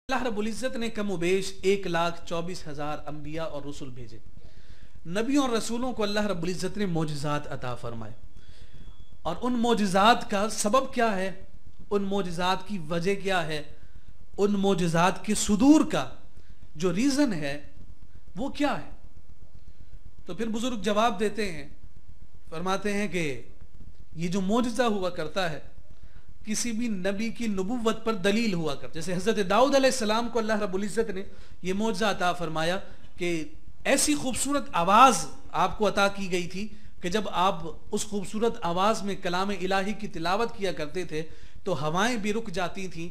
اللہ رب العزت نے کم و بیش 1,24,000 انبیاء اور رسول بھیجے. نبیوں اور رسولوں کو اللہ رب العزت نے معجزات عطا فرمائے. اور ان معجزات کا سبب کیا ہے, ان معجزات کی وجہ کیا ہے, ان معجزات کے صدور کا جو ریزن ہے وہ کیا ہے؟ تو پھر بزرگ جواب دیتے ہیں, فرماتے ہیں کہ یہ جو معجزہ ہوا کرتا ہے کسی بھی نبی کی نبوت پر دلیل ہوا کرتا. جیسے حضرت داؤد علیہ السلام کو اللہ رب العزت نے یہ معجزہ عطا فرمایا کہ ایسی خوبصورت آواز آپ کو عطا کی گئی تھی کہ جب آپ اس خوبصورت آواز میں کلام الہی کی تلاوت کیا کرتے تھے تو ہوائیں بھی رک جاتی تھیں,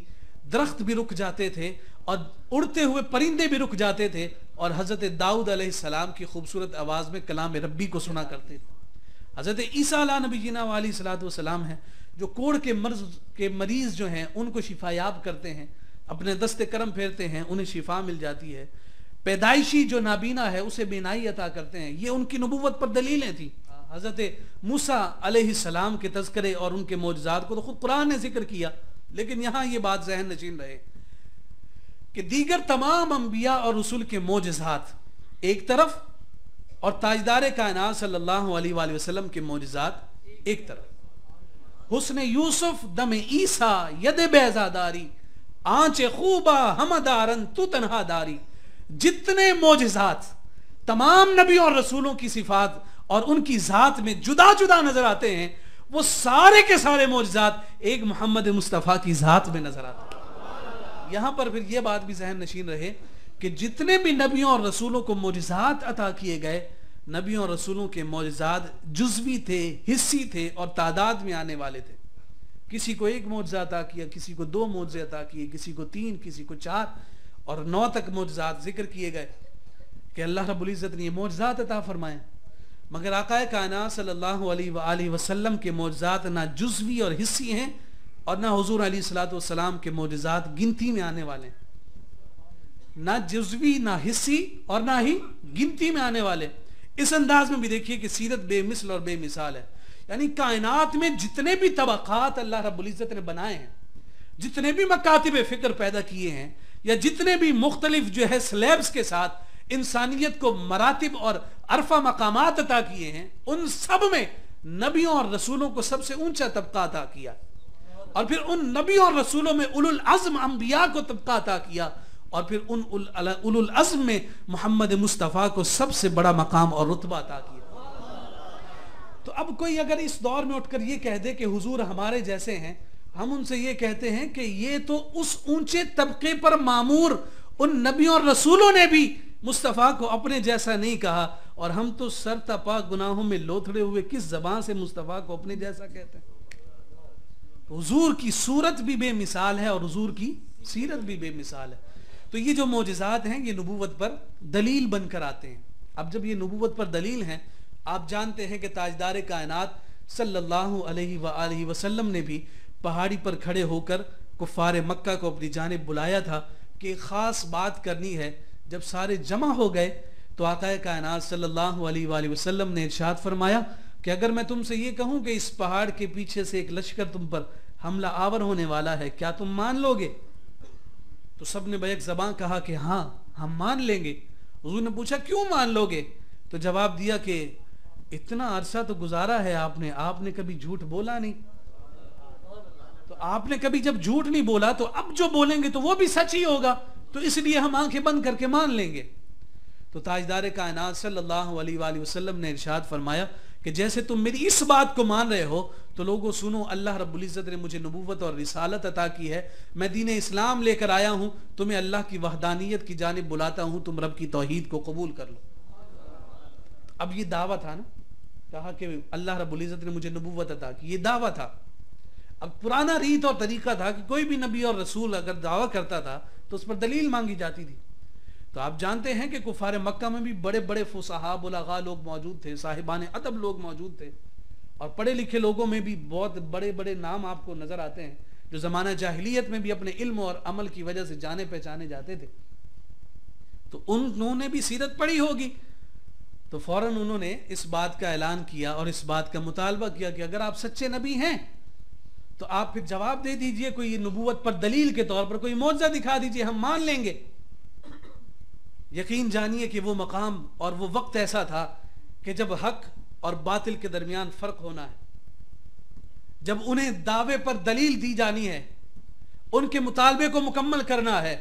درخت بھی رک جاتے تھے اور اڑتے ہوئے پرندے بھی رک جاتے تھے, اور حضرت داؤد علیہ السلام کی خوبصورت آواز میں کلام ربی کو سنا کرتے تھے. حضرت عیسیٰ علیہ نبینا علیہ الصلوۃ والسلام ہیں جو کوڑ کے مرض کے مریض جو ہیں ان کو شفا یاب کرتے ہیں, اپنے دست کرم پھیرتے ہیں, انہیں شفا مل جاتی ہے. پیدائشی جو نابینا ہے اسے بینائی عطا کرتے ہیں. یہ ان کی نبوت پر دلیلیں تھیں. حضرت موسیٰ علیہ السلام کے تذکرے اور ان کے معجزات کو تو خود قرآن نے ذکر کیا, لیکن یہاں یہ بات ذہن نشین رہے کہ دیگر تمام انبیاء اور رسول کے معجزات ایک طرف اور تاجدار کائنات صلی اللہ علیہ وآلہ وسلم کے معجزات ایک طرف. حسن یوسف دم عیسیٰ ید بیضا داری آنچ خوبا ہمدارن تو تنہا داری. جتنے معجزات تمام نبیوں اور رسولوں کی صفات اور ان کی ذات میں جدا جدا نظر آتے ہیں, وہ سارے کے سارے معجزات ایک محمد مصطفیٰ کی ذات میں نظر آتے ہیں. یہاں پر پھر یہ بات بھی ذہن نشین رہے کہ جتنے بھی نبیوں اور رسولوں کو معجزات عطا کیے گئے, نبیوں اور رسولوں کے معجزات جزوی تھے, حصی تھے اور تعداد میں آنے والے تھے. کسی کو 1 معجزہ عطا کیا, کسی کو 2 معجزے عطا کیے, کسی کو 3, کسی کو 4 اور 9 تک معجزات ذکر کیے گئے کہ اللہ رب العزت نے یہ معجزات عطا فرمائے. مگر آقا کائنات صلی اللہ علیہ وآلہ وسلم کے معجزات نہ جزوی اور حصی ہیں اور نہ حضور علیہ الصلوۃ والسلام کے معجزات گنتی میں آنے والے ہیں. نہ جزوی, نہ حصی اور نہ ہی گنتی میں آنے والے. اس انداز میں بھی دیکھیے کہ سیرت بے مثل اور بے مثال ہے. یعنی کائنات میں جتنے بھی طبقات اللہ رب العزت نے بنائے ہیں, جتنے بھی مکاتب فکر پیدا کیے ہیں, یا جتنے بھی مختلف جو ہے سلیبس کے ساتھ انسانیت کو مراتب اور عرفہ مقامات عطا کیے ہیں, ان سب میں نبیوں اور رسولوں کو سب سے اونچا طبقہ عطا کیا, اور پھر ان نبیوں اور رسولوں میں اولو العزم انبیاء کو طبقہ عطا کیا, اور پھر ان اولو العزم میں محمد مصطفیٰ کو سب سے بڑا مقام اور رتبہ عطا کیا. تو اب کوئی اگر اس دور میں اٹھ کر یہ کہہ دے کہ حضور ہمارے جیسے ہیں, ہم ان سے یہ کہتے ہیں کہ یہ تو اس اونچے طبقے پر معمور ان نبیوں اور رسولوں نے بھی مصطفیٰ کو اپنے جیسا نہیں کہا, اور ہم تو سر تپا گناہوں میں لوتھڑے ہوئے کس زبان سے مصطفیٰ کو اپنے جیسا کہتے ہیں. حضور کی صورت بھی بے مثال ہے اور حضور کی سیرت بھی بے مثال ہے. تو یہ جو معجزات ہیں یہ نبوت پر دلیل بن کر آتے ہیں. اب جب یہ نبوت پر دلیل ہیں, آپ جانتے ہیں کہ تاجدار کائنات صلی اللہ علیہ وآلہ وسلم نے بھی پہاڑی پر کھڑے ہو کر کفار مکہ کو اپنی جانب بلایا تھا کہ خاص بات کرنی ہے. جب سارے جمع ہو گئے تو آقا کائنات صلی اللہ علیہ وآلہ وسلم نے ارشاد فرمایا کہ اگر میں تم سے یہ کہوں کہ اس پہاڑ کے پیچھے سے ایک لشکر تم پر حملہ آور ہونے والا ہے, کیا تم مان لو گے؟ تو سب نے بیک زبان کہا کہ ہاں ہم مان لیں گے. حضور نے پوچھا کیوں مان لو گے؟ تو جواب دیا کہ اتنا عرصہ تو گزارا ہے آپ نے کبھی جھوٹ بولا نہیں, تو آپ نے کبھی جب جھوٹ نہیں بولا تو اب جو بولیں گے تو وہ بھی سچ ہی ہوگا, تو اس لیے ہم آنکھیں بند کر کے مان لیں گے. تو تاجدار کائنات صلی اللہ علیہ وآلہ وسلم نے ارشاد فرمایا کہ جیسے تم میری اس بات کو مان رہے ہو تو لوگوں سنو, اللہ رب العزت نے مجھے نبوت اور رسالت عطا کی ہے, میں دین اسلام لے کر آیا ہوں, تمہیں اللہ کی وحدانیت کی جانب بلاتا ہوں, تم رب کی توحید کو قبول کر لو. اب یہ دعویٰ تھا نا, کہا کہ اللہ رب العزت نے مجھے نبوت عطا کی, یہ دعویٰ تھا. اب پرانا ریت اور طریقہ تھا کہ کوئی بھی نبی اور رسول اگر دعویٰ کرتا تھا تو اس پر دلیل مانگی جاتی تھی. تو آپ جانتے ہیں کہ کفار مکہ میں بھی بڑے بڑے فصحاء بلغاء لوگ موجود تھے, صاحبان ادب لوگ موجود تھے, اور پڑھے لکھے لوگوں میں بھی بہت بڑے بڑے نام آپ کو نظر آتے ہیں جو زمانہ جاہلیت میں بھی اپنے علم اور عمل کی وجہ سے جانے پہچانے جاتے تھے. تو انہوں نے بھی سیرت پڑھی ہوگی, تو فوراً انہوں نے اس بات کا اعلان کیا اور اس بات کا مطالبہ کیا کہ اگر آپ سچے نبی ہیں تو آپ پھر جواب دے دیجئے کوئی نبوت پر دلیل کے طور پر کوئی معجزہ دکھا دیجئے، ہم مان لیں گے۔ یقین جانیے کہ وہ مقام اور وہ وقت ایسا تھا کہ جب حق اور باطل کے درمیان فرق ہونا ہے، جب انہیں دعوے پر دلیل دی جانی ہے، ان کے مطالبے کو مکمل کرنا ہے،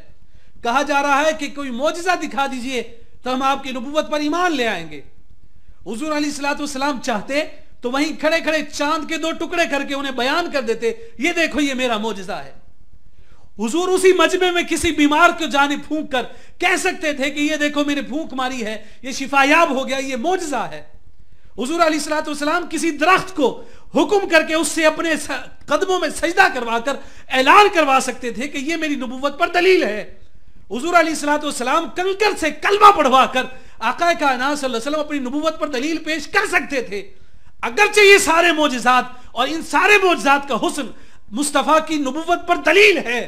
کہا جا رہا ہے کہ کوئی معجزہ دکھا دیجئے تو ہم آپ کی نبوت پر ایمان لے آئیں گے۔ حضور علیہ السلام چاہتے تو وہیں کھڑے کھڑے چاند کے 2 ٹکڑے کر کے انہیں بیان کر دیتے، یہ دیکھو یہ میرا معجزہ ہے۔ حضور اسی مجمع میں کسی بیمار کو جانب پھونک کر کہہ سکتے تھے کہ یہ دیکھو میں نے پھونک ماری ہے، یہ شفایاب ہو گیا، یہ معجزہ ہے۔ حضور علیہ السلام کسی درخت کو حکم کر کے اس سے اپنے قدموں میں سجدہ کروا کر اعلان کروا سکتے تھے کہ یہ میری نبوت پر دلیل ہے۔ حضور علیہ السلام کنکر سے کلمہ پڑھوا کر آقا کائنات صلی اللہ علیہ وسلم اپنی نبوت پر دلیل پیش کر سکتے تھے۔ اگرچہ یہ سارے معجزات اور ان سارے معجزات کا حسن مصطفیٰ کی نبوت پر دلیل ہے،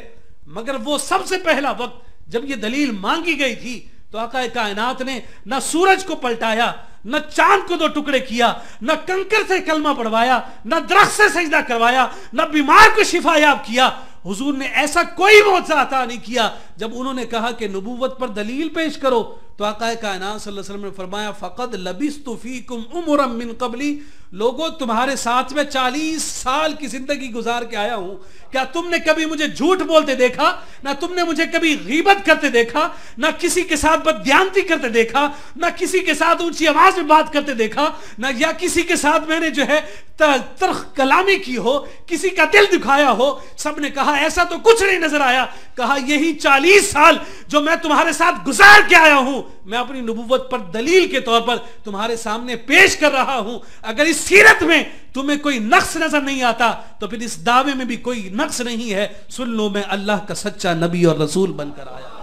مگر وہ سب سے پہلا وقت جب یہ دلیل مانگی گئی تھی تو آقا کائنات نے نہ سورج کو پلٹایا، نہ چاند کو 2 ٹکڑے کیا، نہ کنکر سے کلمہ پڑھوایا، نہ درخت سے سجدہ کروایا، نہ بیمار کو شفا یاب کیا۔ حضور نے ایسا کوئی معجزہ عطا نہیں کیا۔ جب انہوں نے کہا کہ نبوت پر دلیل پیش کرو تو آقا کائنات صلی اللہ علیہ وسلم نے فرمایا فقد لبثت فیکم عمرا من قبلی، لوگوں تمہارے ساتھ میں 40 سال کی زندگی گزار کے آیا ہوں، کیا تم نے کبھی مجھے جھوٹ بولتے دیکھا؟ نہ تم نے مجھے کبھی غیبت کرتے دیکھا، نہ کسی کے ساتھ بددیانتی کرتے دیکھا، نہ کسی کے ساتھ اونچی آواز میں بات کرتے دیکھا، نہ یا کسی کے ساتھ میں نے جو ہے ترخ کلامی کی ہو، کسی کا دل دکھایا ہو۔ سب نے کہا ایسا تو کچھ نہیں نظر آیا۔ کہا یہی 40 سال جو میں تمہارے ساتھ گزار کے آیا ہوں، میں اپنی نبوت پر دلیل کے طور پر تمہارے سامنے پیش کر رہا ہوں۔ اگر اس سیرت میں تمہیں کوئی نقص نظر نہیں آتا تو پھر اس دعوے میں بھی کوئی نقص نہیں ہے۔ سن لو میں اللہ کا سچا نبی اور رسول بن کر آیا۔